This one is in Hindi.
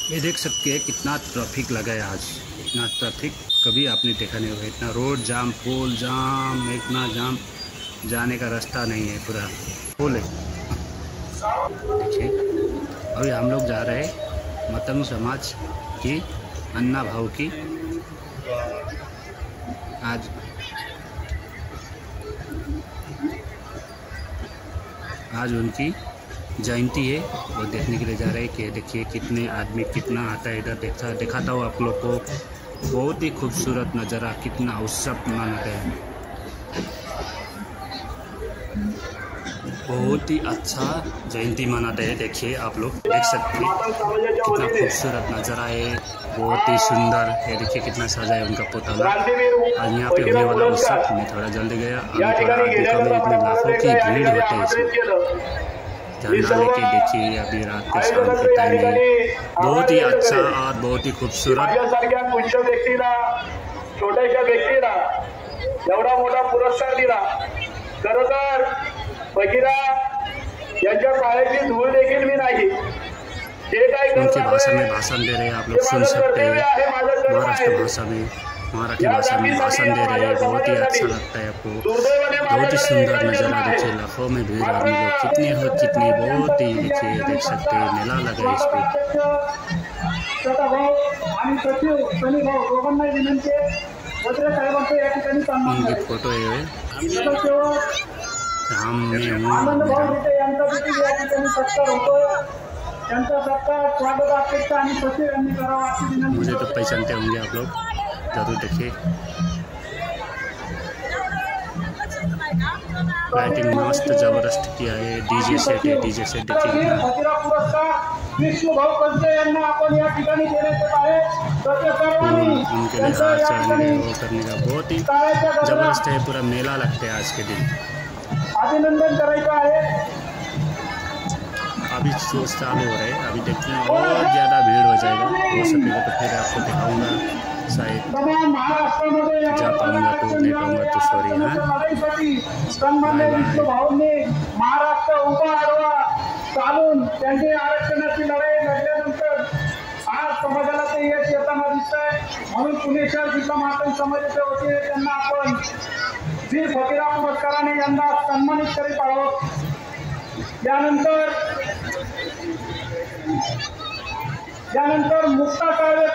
ये देख सकते हैं कितना ट्रैफिक लगा है आज। इतना ट्रैफिक कभी आपने देखा नहीं होगा। इतना रोड जाम, पोल जाम, इतना जाम, जाने का रास्ता नहीं है, पूरा फुल है। देखिए अभी हम लोग जा रहे हैं मतंग समाज की अन्ना भाव की आज उनकी जयंती है, वो देखने के लिए जा रहे हैं कि देखिए कितने आदमी कितना आता है इधर। दिखाता हूँ आप लोग को। बहुत ही खूबसूरत नज़ारा, कितना उत्सव मनाते हैं। बहुत ही अच्छा जयंती मनाते हैं। देखिए आप लोग देख सकते हैं कितना खूबसूरत नज़ारा है, बहुत ही सुंदर है। देखिए कितना सजा है उनका पुतला। आज यहाँ पे होने वाला उत्सव में थोड़ा जल्दी गया, अभी थोड़ा देखा मैं, इतने लाखों की भीड़ होते हैं इसमें। झंडा लेके देखिए अभी रात के शाम के टाइम में बहुत ही अच्छा और बहुत ही खूबसूरत। पुष्य व्यक्तीला, छोट्याशा व्यक्तीला एवढा मोठा पुरस्कार दिला। खरोखर फकीरा यांच्या पायाची धूळ देखील मी नाही। उनकी भाषा में भाषण दे रहे हैं, आप लोग सुन सकते हैं। महाराष्ट्र भाषा में, मराठी भाषा में भाषण दे रहे हैं। बहुत ही अच्छा लगता है आपको। बहुत ही सुंदर नज़ारा। देखिए लाखों में भीड़, आदमी लोग कितने हो कितने, बहुत ही देखिए देख सकते हैं। मेला लगा है इस पे। उनकी फोटो है, हम में मुझे तो पहचानते होंगे आप लोग, जरूर देखिए। लाइटिंग मस्त जबरदस्त किया है। डीजे सेट है, डीजे सेट देखिए। उनके लिए हार चढ़ने वो करने का बहुत ही जबरदस्त है। पूरा मेला लगता है आज के दिन। अभिनंदन करायचं आहे। अभी शो चालू हो रहे हैं, अभी देखते हैं और ज़्यादा भीड़ हो जाएगा। हो सकेगा तो फिर आपको दिखाऊंगा, शायद जा पाऊंगा तो नहीं पाऊंगा तो सॉरी। महाराष्ट्र उभा आडवा चालून त्यांचे आरक्षणाची लढाई लढल्यानंतर आज समाजाला ते यश येताना दिसतंय। म्हणून पुणे शहर जिल्हा मातंग समाजाच्या वतीने त्यांना आपण वीर फकीरा पुरस्काराने यंदा सन्मानित करीत आहोत। यानंतर मुक्ता काळे